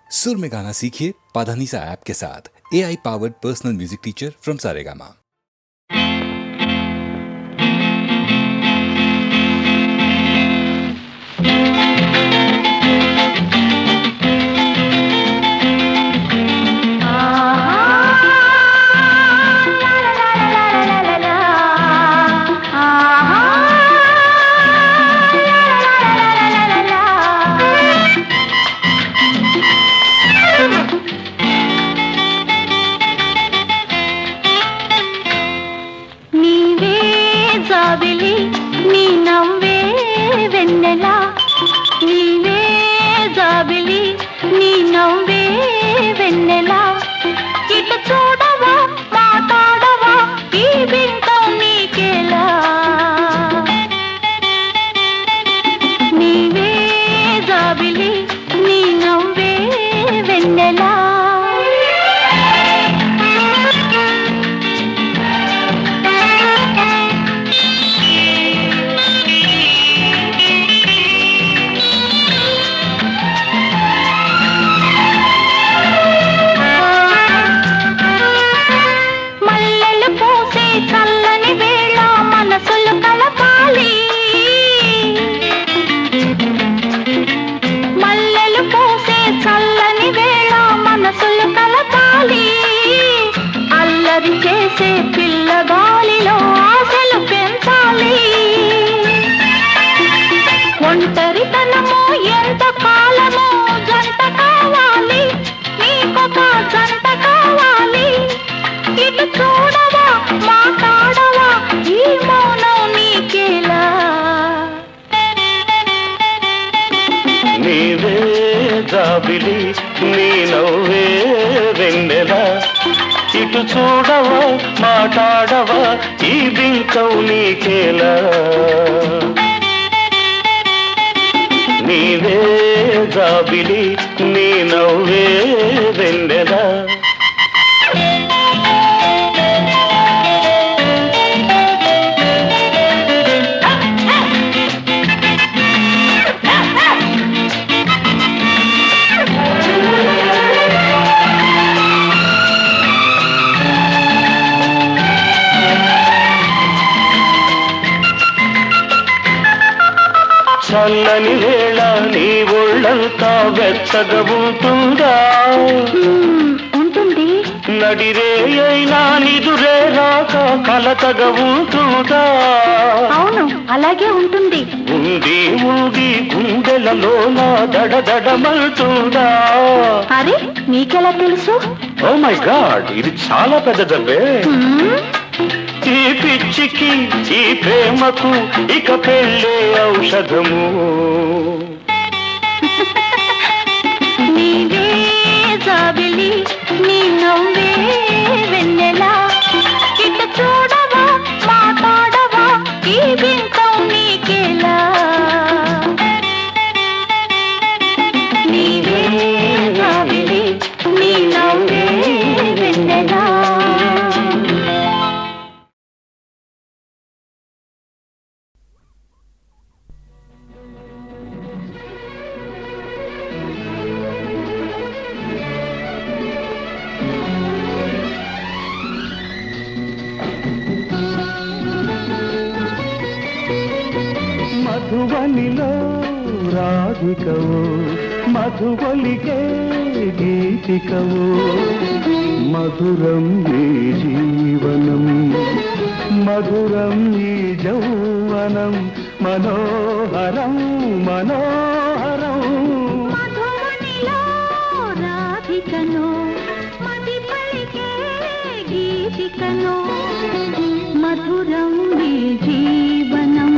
सुर में गाना सीखिए पाधानीसा ऐप के साथ। AI powered personal music teacher from Saregama. ఇటు చూడవా మాట్లాడవా ఈ బింకం నీకేలా నీవే జాబిలి నీ నవ్వే వెన్నెలా చల్లని వేళ నీ ఒళ్ళంతా వెచ్చగా ఉంటుందా ఉంటుంది నడిరే అయినా నిదురే రాక కలతగా ఉంటుందా అవును అలాగే ఉంటుంది ఉంది ఉంది గుండెలలో దడదడమలుతుందా అరే నీకెలా తెలుసు ఓ మై గాడ్ ఇది చాలా పెద్ద దెబ్బే ఈ పిచ్చికి ఈ ప్రేమకు ఇక పెళ్ళే ఔషధము నీవే జాబిలి నీ నవ్వే వెన్నెలా ఇటు చూడవా మాట్లాడవా ఈ బింకం నీకేలా నీవే జాబిలి నీ నవ్వే వెన్నెలా మధువనిలో రాధికవో మధువలికే గీతికవో మధురం ఈ జీవనం మధురం ఈ యౌవనం మనోహరం మనోహరం మధువనిలో రాధికను మది పలికే గీతికను మధురం ఈ జీవనం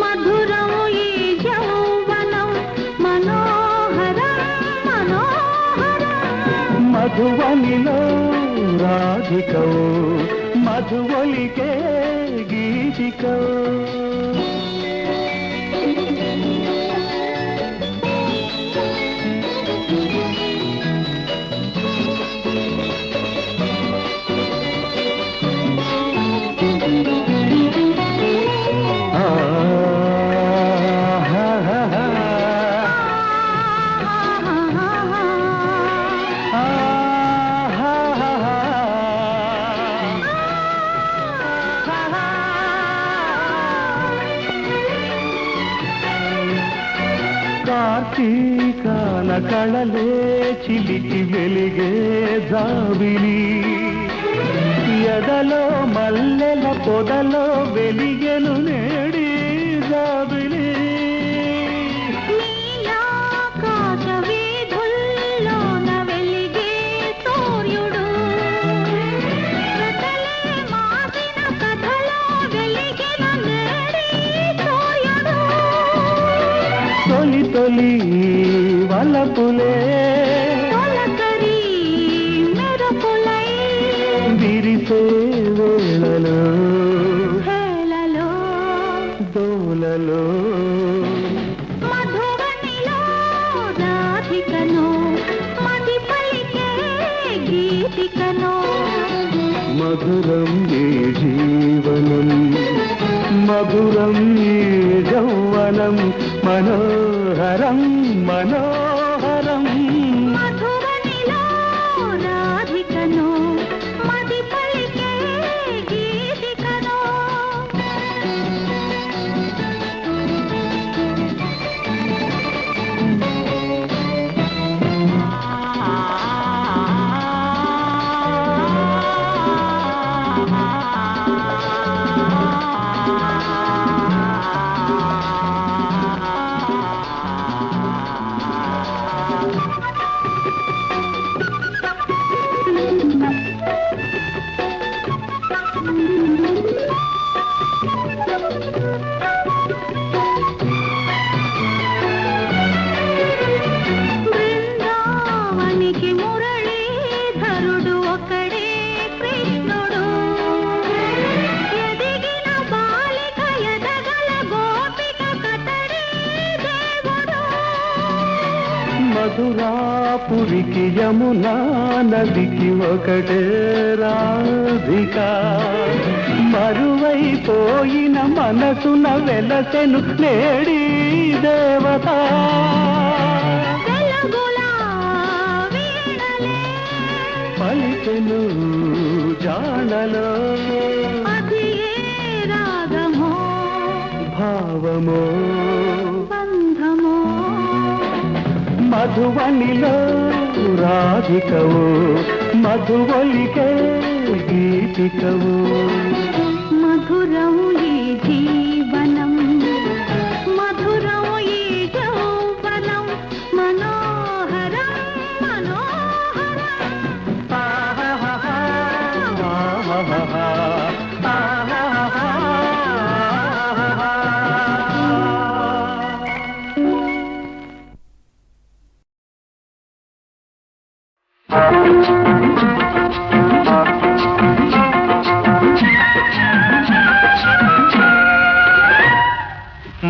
మధురం ఈ యౌవనం మనోహరం మనోహరం మధువనిలో రాధికవో మధువలికే గీతికవో కళలే చిలికి వెలిగే జాబిలి ఎదలో మల్లెల పొదలో వెలిగెను నేడి జాబిలి నీలాకాశ వీధుల్లోన వెలిగే సూర్యుడు కథలే మాసిన కథలో వెలిగిన నేడి సూర్యుడు తొలి తొలి వలపులే తొలకరి మెరుపులై విరిసే వేళలో హేళలో దోలలో మధువనిలో రాధికను మది పలికే గీతికను మధురం ఈ జీవనం మధురం ఈ యౌవనం మనోహరం మనోహరం మధువనిలో రాధికను మది పలికే గీతికను బృందావనికి మురళీధరుడు ఒకడే కృష్ణుడు ఎదిగిన బాలిక ఎదగల గోపిక కతడే దేవుడు మధురాపురికి యమునా నదికి ఒకటే రాధిక మరువైపోయిన మనసున వెలసెను నేడి దేవత వెలుగుల వీణలే పలికెను జాణలో అది ఏ రాగమో భావమో బంధమో మధువనిలో రాధికవు మధువలికే గీతికవు మధురం ఈ జీవనం మధురం ఈ యౌవనం మనోహరం మనోహరం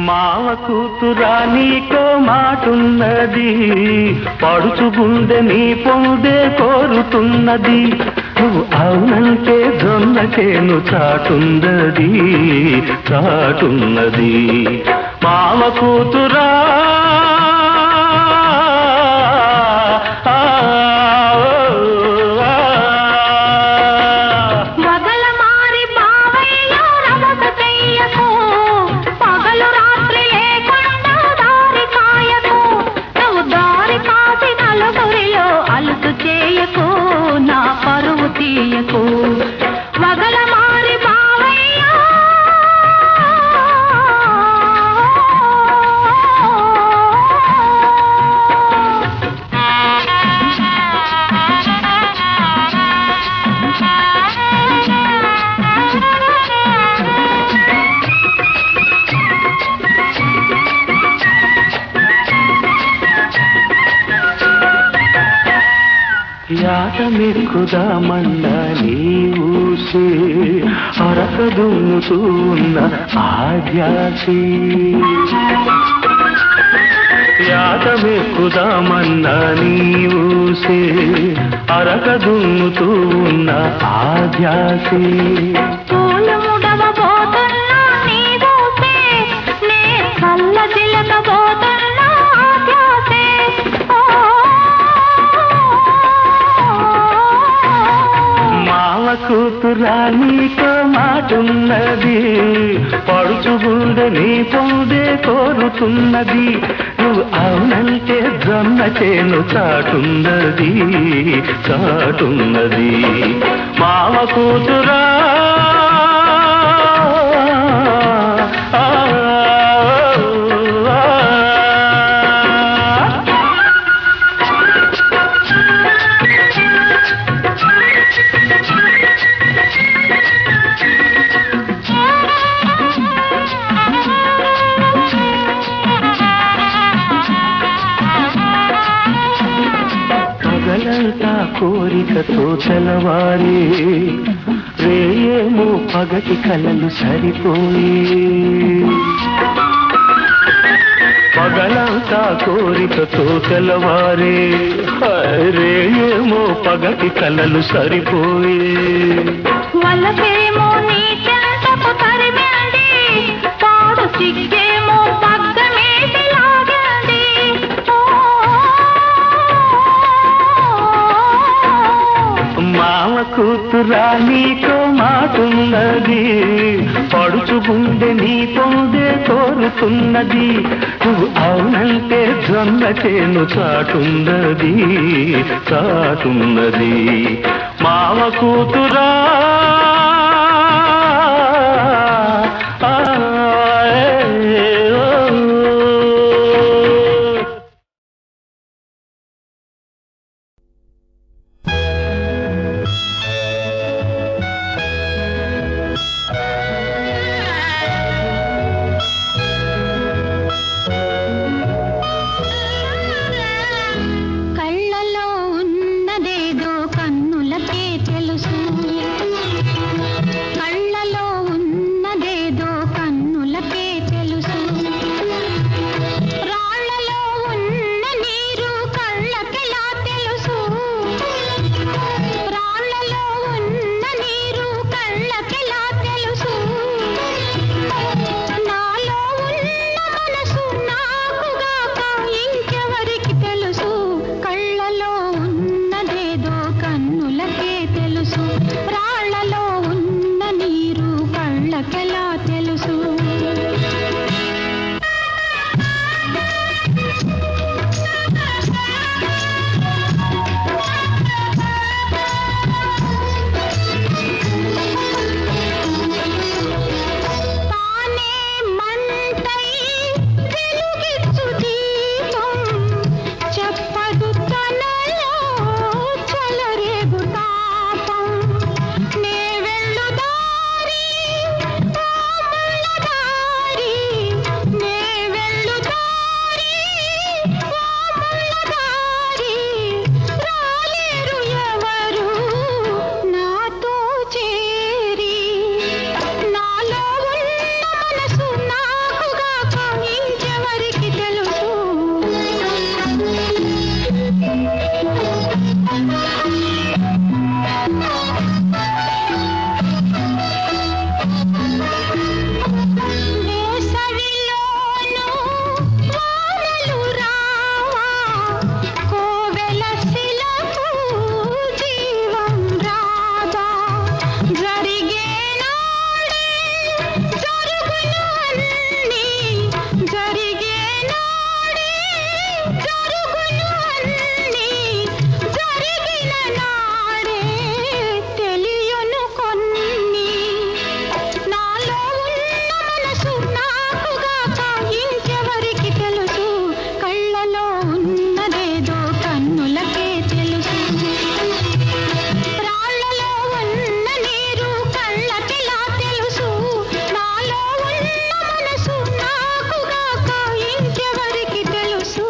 మావ కూతురా నీకో మాటున్నది పడుచు గుండె నీ పొందే కోరుతున్నది నువ్వు అవునంటే జొన్న చేను చాటున్నది చాటున్నది మావ కూతురా వగల మారి బావయ్యో రమక చెయ్యకు పగలు రాత్రి లేకుండా దారి కాయకు నువ్వు దారి కాసి నలుగురిలో అలుసు చేయకు నా పరువు తీయకు వగల మారి బావయ్యో యాటమెక్కుదామన్న నీ ఊసి అరకదున్నుతూ ఉన్న ఆద్యాసి యాటమెక్కుదామన్న నీ ఊసి అరకదున్నుతూ ఉన్న ఆద్యాసి పూలు ముడవబోతున్నా నీ ఊసే నే కళ్ళ చిలకబోతున్నా ఆద్యాసే మావ కూతురా నీకో మాటున్నది పడుచు గుండె నీ పొందే కోరుతున్నది నువ్వు అవునంటే జొన్న చేను చాటున్నది చాటున్నది మామ కూతురా పగలంతా కోరికతో తెలవారి రేయేమో పగటి కలలు సరిపోయి పగలంతా కోరికతో తెలవారి రేయేమో పగటి కలలు సరిపోయి వలసేమో నీ చెంతకు తరిమింది పాడు సిగ్గేమో పగ్గమేసి లాగింది మామ కూతురా నీకో మాటున్నది పడుచు గుండె నీ పొందే కోరుతున్నది నువ్వు అవునంటే జొన్న చేను చాటున్నది చాటున్నది మామ కూతురా కళ్ళలో ఉన్నదేదో కన్నులకే తెలుసు కళ్ళలో ఉన్నదేదో కన్నులకే తెలుసు రాళ్లలో ఉన్న నీరు కళ్ళకెలా తెలుసు రాళ్లలో ఉన్న నీరు కళ్ళకెలా తెలుసు నాలో ఉన్న మనసు నాకుగాక ఇంకెవరికి తెలుసు కళ్ళలో ఉన్నదేదో కన్నులకే తెలుసు రాళ్లలో ఉన్న నీరు కళ్ళకెలా తెలుసు తానే మంటై వెలుగిచ్చు దీపం చెప్పదు తనలో చలరేగు తాపం నే వెళ్ళు దారి ముళ్ళ దారి నే వెళ్ళు దారి ముళ్ళ దారి రాలేరు ఎవరు నాతో చేరి నాలో ఉన్న మనసు నాకుగాక ఇంకెవరికి తెలుసు వేసవిలోను వానలు రావా కోవెల శిలకు జీవం రాదా జరిగే నాడే జరుగును అన్నీ జరిగే నాడే జరుగును అన్నీ జరిగిన నాడే తెలియను కొన్ని నాలో ఉన్న మనసు నాకుగాక ఇంకెవరికి తెలుసు కళ్ళలో ఉన్నదేదో కన్నులకే తెలుసు రాళ్లలో ఉన్న నీరు కళ్ళకెలా తెలుసు నాలో ఉన్న మనసు నాకుగాక ఇంకెవరికి తెలుసు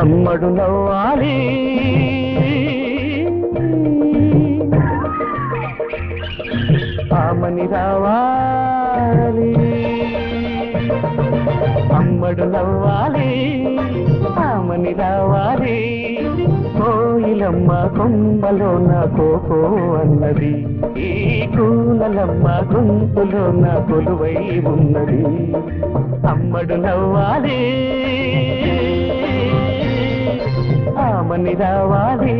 అమ్మడు నవ్వాలి ఆమని రావాలి అమ్మడు నవ్వాలి ఆమని రావాలి కోయిల కోయిలమ్మ కొమ్మలోన కోకో అన్నది, ఈ కూనలమ్మ గొంతులోన కొలువై ఉన్నది. అమ్మడు నవ్వాలి, ఆమని రావాలి.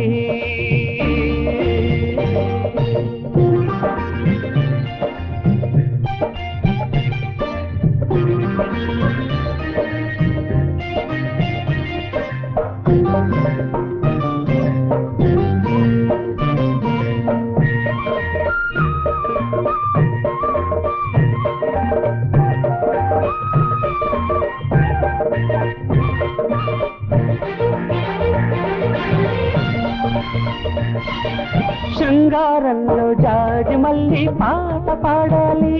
శృంగారంలో జాజి మళ్ళీ పాట పాడాలి,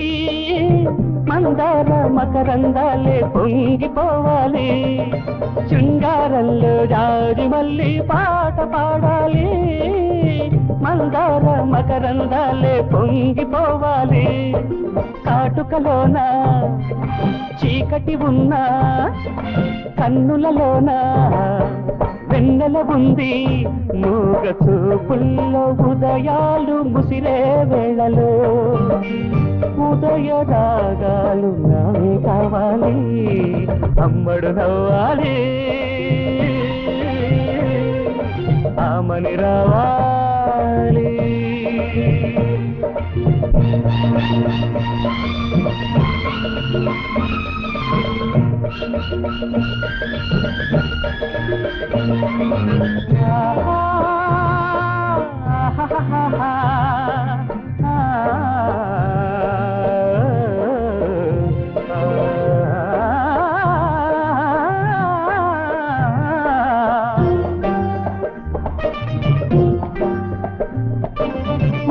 మందార మకరందాలే పొంగిపోవాలి. శృంగారంలో జాజి మళ్ళీ పాట పాడాలి, మందార మకరందాలే పొంగిపోవాలి. కాటుకలోన చీకటి ఉన్నా, కన్నులలోన వెన్నెల ఉంది. మూగ చూపుల్లో ఉదయాలు ముసిరే వేళలో, ఉదయ రాగాలు నావే కావాలి. అమ్మడు నవ్వాలి, ఆమని రావాలి.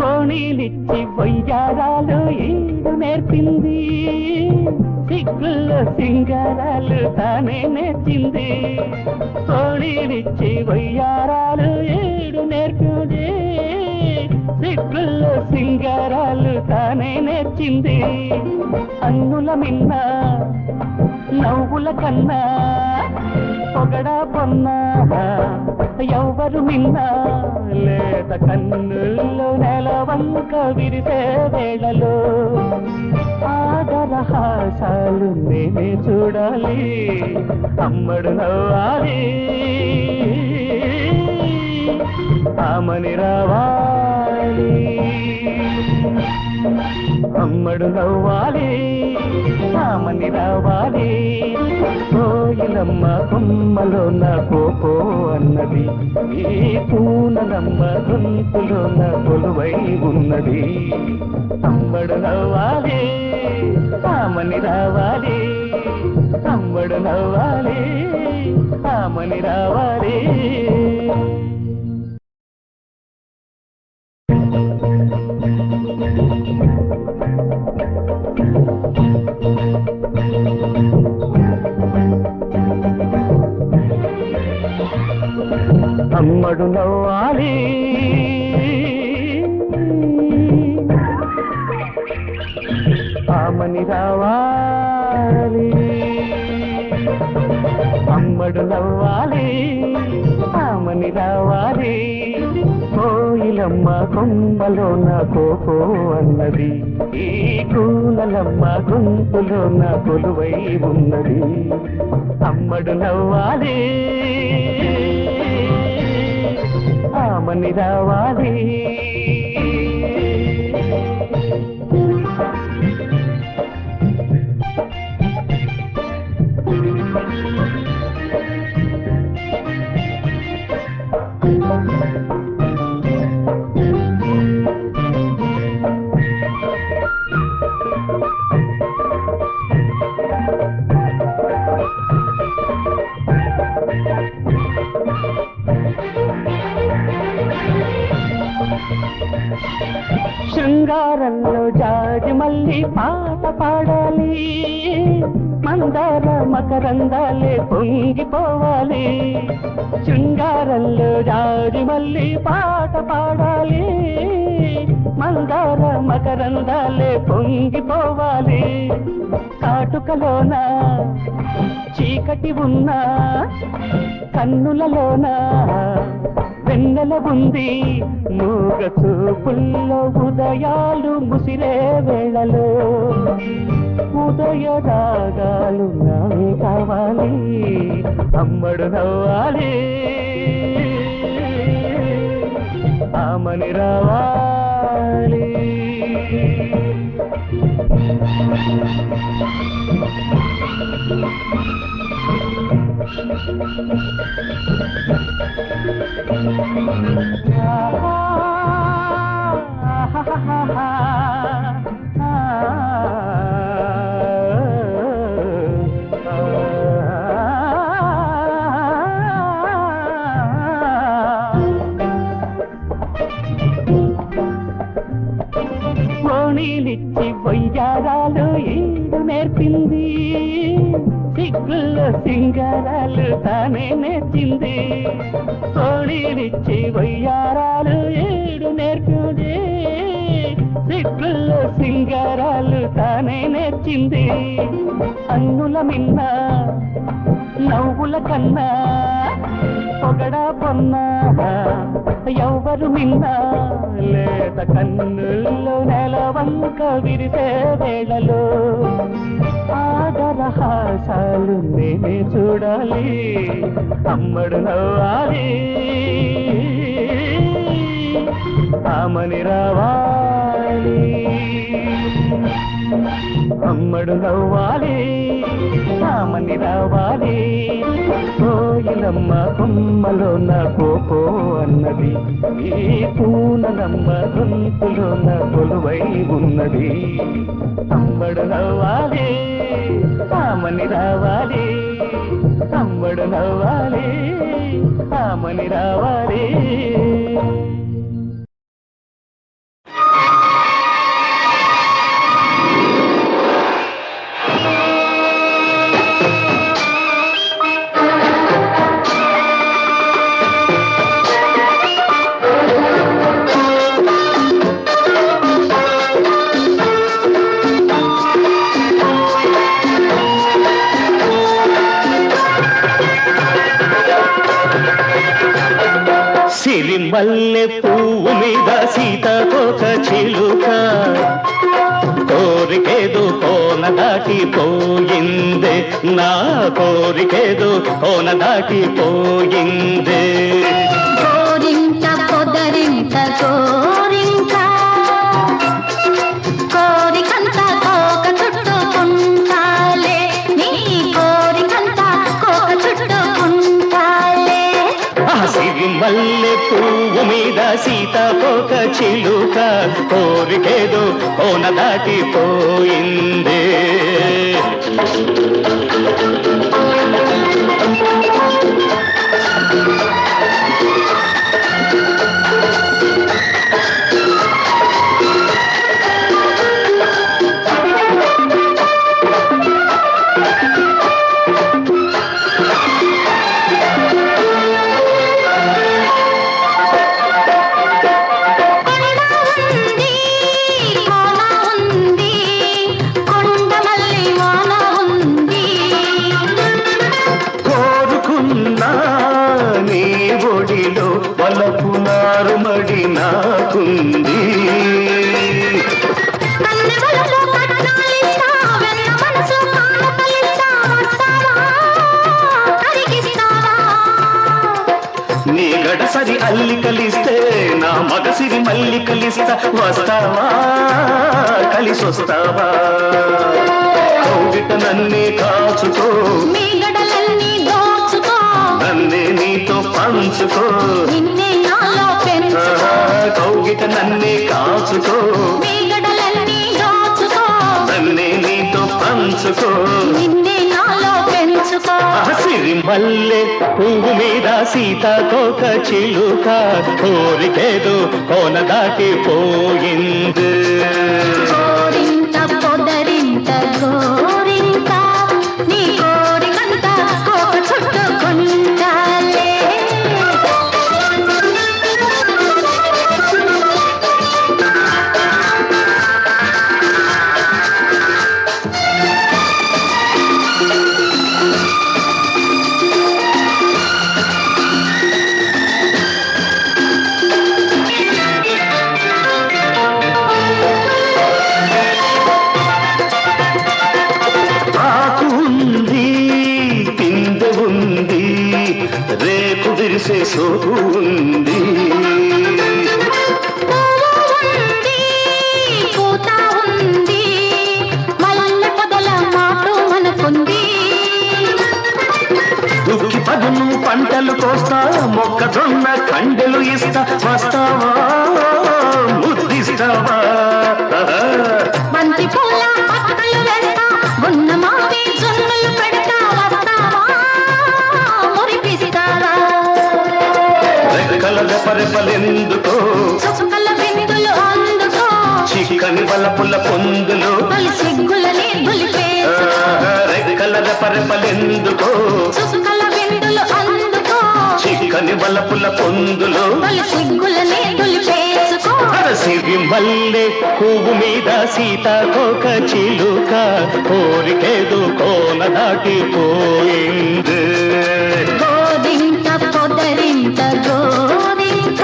ఓణీలిచ్చి వయ్యారాలు ఈడు నేర్పింది, సిగ్గుల్లో సింగారాలు తానే నేర్చింది. ఓణీలిచ్చి వయ్యారాలు ఈడు నేర్పింది, సిగ్గుల్లో సింగారాలు తానే నేర్చింది. అన్నుల మిన్న నవ్వుల కన్నా పొగడా పొన్నా, ఎవ్వరు మిన్నా లేత కన్నుల్లో నెలవంక విరిసే వేళలో, ఆదరహాసాలు నేనే చూడాలి. అమ్మడు నవ్వాలి, ఆమని రావాలి. అమ్మడు నవ్వాలి, ఆమని రావాలి. కోయిలమ్మ కొమ్మలోన కోకో అన్నది, ఈ కూనలమ్మ గొంతులోన కొలువై ఉన్నది. అమ్మడు నవ్వాలి, ఆమని రావాలి. అమ్మడు నవ్వాలి, ఆమని రావాలి. అమ్మడు నవ్వాలి, ఆమని రావాలి. అమ్మడు నవ్వాలి, ఆమని రావాలి. కోయిలమ్మ కొమ్మలోన కోకో అన్నది, ఈ కూనలమ్మ గొంతులోన కొలువై ఉన్నది. అమ్మడు నవ్వాలి, ఆమని రావాలి. శృంగారంలో జాజి మళ్ళీ పాట పాడాలి, మందార మకరందాలే పొంగిపోవాలి. శృంగారంలో జాజి మళ్ళీ పాట పాడాలి, మందార మకరందాలే పొంగిపోవాలి. కాటుకలోన చీకటి ఉన్నా, కన్నులలోన వెన్నెల ఉంది మూగ చూపుల్లో ఉదయాలు ముసిరే వేళలో ఉదయ రాగాలు నావే కావాలి అమ్మడు నవ్వాలి ఆమని రావాలి ఓణీలిచ్చి వయ్యారాలు ఈడు నేర్పింది సిగ్గుల్లో సింగారాలు తానే నేర్చింది ఓణీలిచ్చి వయ్యారాలు ఈడు నేర్పింది సిగ్గుల్లో సింగారాలు తానే నేర్చింది అన్నుల మిన్న నవ్వుల కన్నా పొగడా పొన్నా ఎవరు మిన్నా లేత కన్నుల్లో నెలవంక విరిసే వేళలో ఆదరహాసాలు నేనే చూడాలి అమ్మడు నవ్వాలి ఆమని రావాలి అమ్మడు నవ్వాలి ఆమని రావాలి కోయిలమ్మ కొమ్మలో నా కోపో అన్నది ఈ పూనలమ్మ గొంతులో నా కొలువై ఉన్నది అమ్మడు నవ్వాలి ఆమని రావాలి అమ్మడు నవ్వాలి ఆమని రావాలి సిరిమల్లె పువ్వు మీద సీతాకోక చిలుక కోరికేదో కోన దాటిపోయిందే నా కోరికేదో కోన దాటిపోయిందే కోరింట పొదరింట కోరింట కోరికంత కోక చుట్టుకుంటాలే నీ కోరికంత కోక చుట్టుకుంటాలే సిరిమల్లె పువ్వు మీద సీతాకోక చిలుక కోరికేదో కోన దాటిపోయిందే వలపునారుమడి నాకుంది నీ గడసరి అల్లికలిస్తే నా మగసిరి మల్లికలిస్తా వస్తావా కలిసొస్తావా కౌగిట నన్నే కాచుకో మీ గడలన్నీ దోచుకో నన్నే నీతో పంచుకో నిన్నే నాలో పెంచుకో కౌగిట నన్నే కాచుకో మీ గడలన్నీ దోచుకో నన్నే నీతో పంచుకో నిన్నే నాలో పెంచుకో సిరిమల్లె పువ్వు మీద సీతాకోక చిలుక కోరికేదో కోన దాటిపోయింది కోరింట పొదరింట గోరింట నీ కోరికంత కోక చుట్టుకుంటాలే రేపు విరిసే సోకు ఉంది. ఉంది, పూత ఉంది, మల్లె పొదల మాటు మనకుంది. దుక్కి పదును పంటలు కోస్తా, మొక్కజొన్న కండెలు ఇస్తా, వస్తావా ముద్దిస్తావా? బంతి పూల పక్కలు వేస్తా, ఉన్న మావి జొన్నలు పెడతా, వస్తావా మురిపిస్తావా? రెక్కల రెపరెపలెందుకో, చుక్కల బిందులు అందుకో, చిక్కని వలపుల పొందులు, తొలి సిగ్గులని దులిపేసుకో. రెక్కల రెపరెపలెందుకో, చుక్కల బిందులు అందుకో, చిక్కని వలపుల పొందులు, తొలి సిగ్గులని దులిపేసుకో. అరసివి మల్లె పువ్వు మీద సీతాకోక చిలుక, కోరికేదో కోన దాటిపోయింది. గోరింట పొదరింట గోరింట,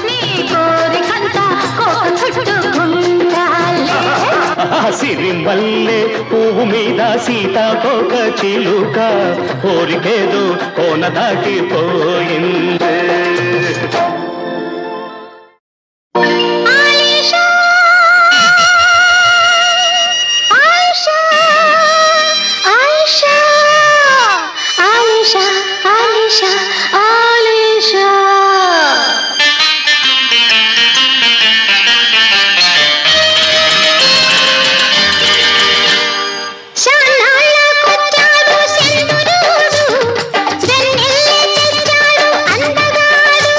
నీ కోరికంత కోక చుట్టుకుంటాలే. సిరి మల్లె పువ్వు మీద సీతాకోక చిలుక, కోరికేదో కోన దాటిపోయింది. ఆలిషా, ఆలిషా, ఆలిషా, ఆలిషా, ఆలిషా, ఆలిషా. శానాళ్ళకొచ్చాడు సెందురూరు, వెన్నెల్లి తెచ్చాడు అందగాడు.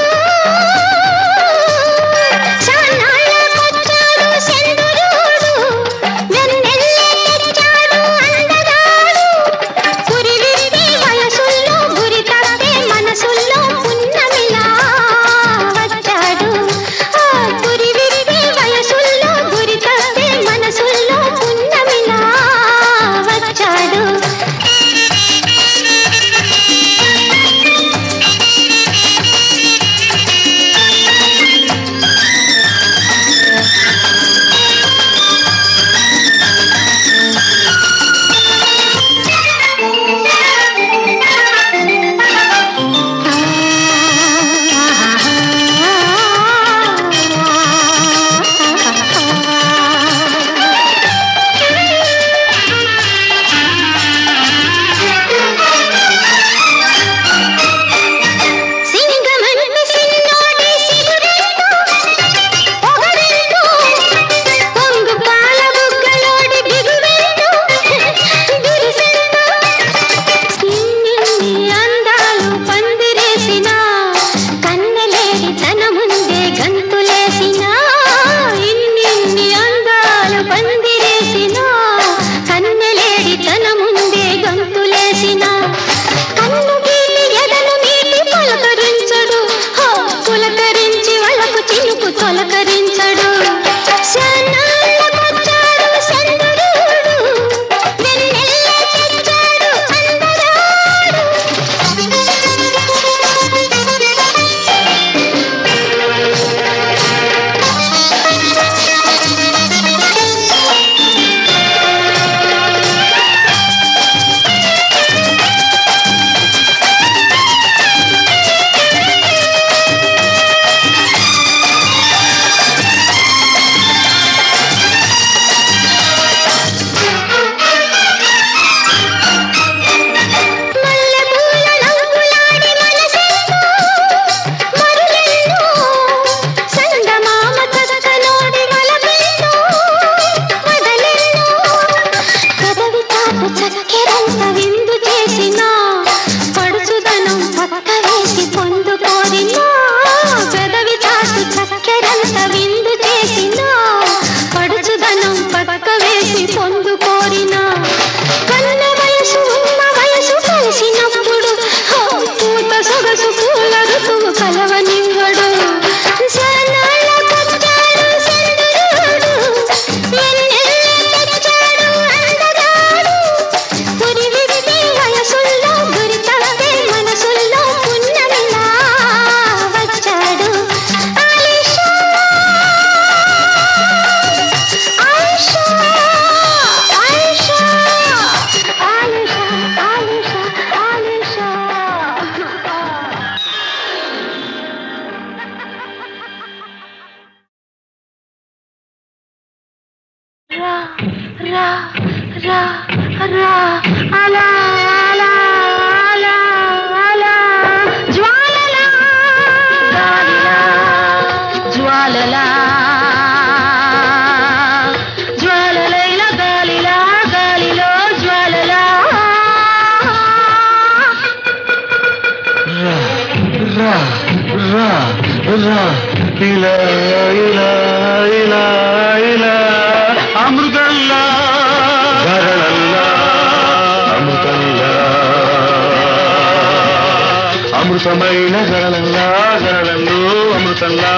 రా రా అలా అలా అలా అలా జ్వాలలా గాలిలా జ్వాలలా జ్వాలలైల గాలిలా గాలిలో జ్వాలలా రా రా రా ఇలా ఇలా ఇలా ఇలా అమృతంలా గరళల్లా అమృతంలా అమృతమైన గరళల్లా గరళల్లో అమృతంలా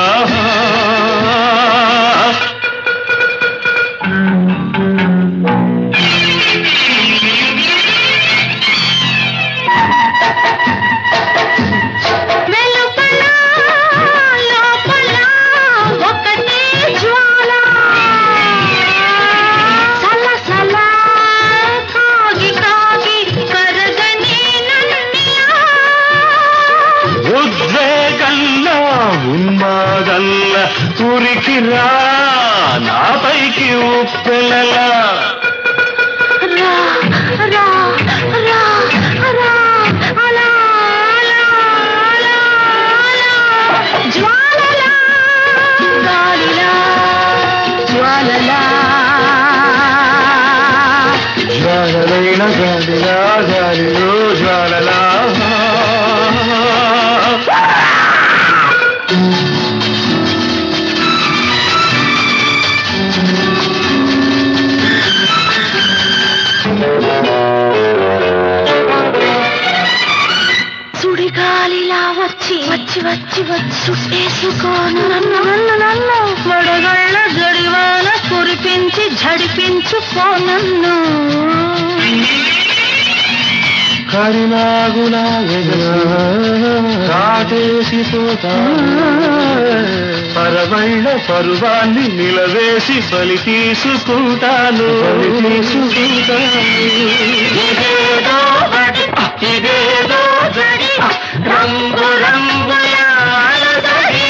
ఉద్వేగల్లా ఉన్మాదల్ల ఉరికిరా నాపైకి ఉప్పెలలా రా రా రా రా అలా అలా అలా అలా జ్వాలలా గాలిలా జ్వాలలా జ్వాలలైన గాలిలా గాలిలో జ్వాలలా సుడిగాలిలా వచ్చి వచ్చి వచ్చి వచ్చి చుట్టేసుకోను నన్ను నన్ను నన్ను వడగళ్ళ జడివాన కురిపించి ఝడిపించుకో నన్ను కరినాగులా కాటేసి పోతా పరవైన పరువాన్ని నిలవేసి బలి తీసుకుంటాను ఇదేదో బడి, ఇదేదో జడి, రంగు రంగుల అలజడి.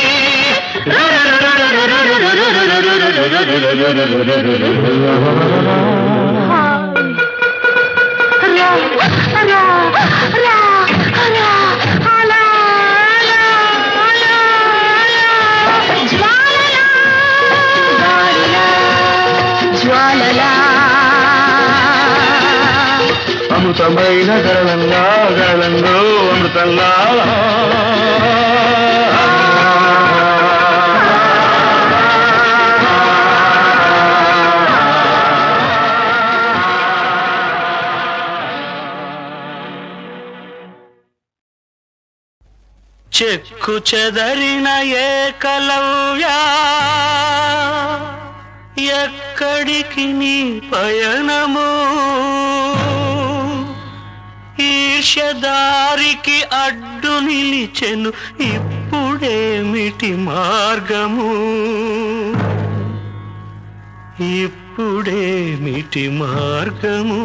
రా రా రా రా అలా అలా అలా అలా జ్వాలలా గాలిలా జ్వాలలా అమృతమైన గరళంగా గరళంలో అమృతంలా చెక్కు చెదరిన ఏకలవ్యా ఎక్కడికి నీ పయనము ఈర్ష్యదారికి అడ్డు నిలిచెను ఇప్పుడేమిటి మార్గము ఇప్పుడేమిటి మార్గము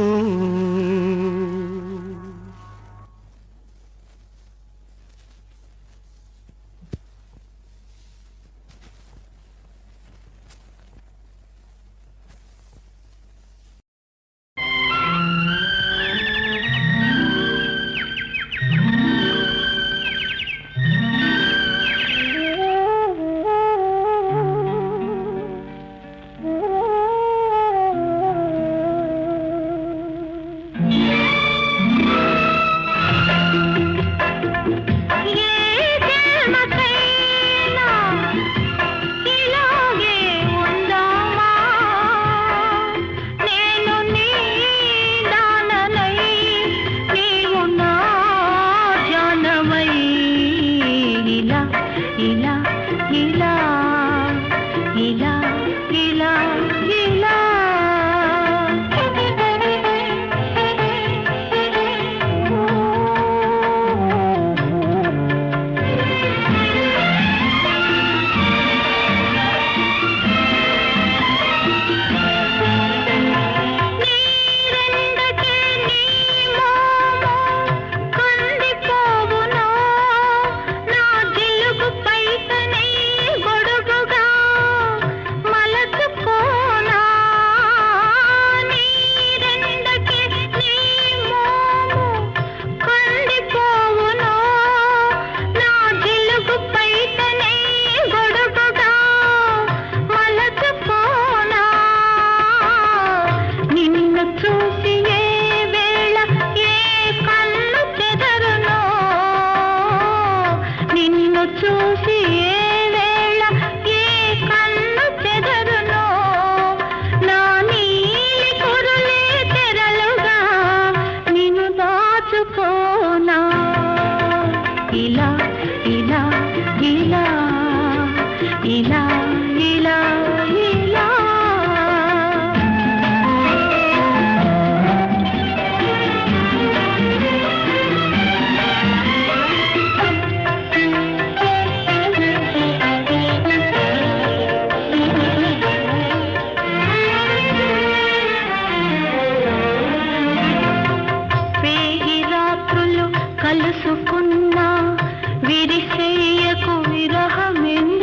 చూసి ఏ వేళ ఏ కన్ను చెదరునో నా నీలి కురులే తెరలుగా నిన్ను దాచుకోనా ఇలా ఇలా ఇలా ఇలా ఇలా ఇలా వేయి రాత్రులు కలుసుకున్నా విరిసేయకు విరహమెందుకు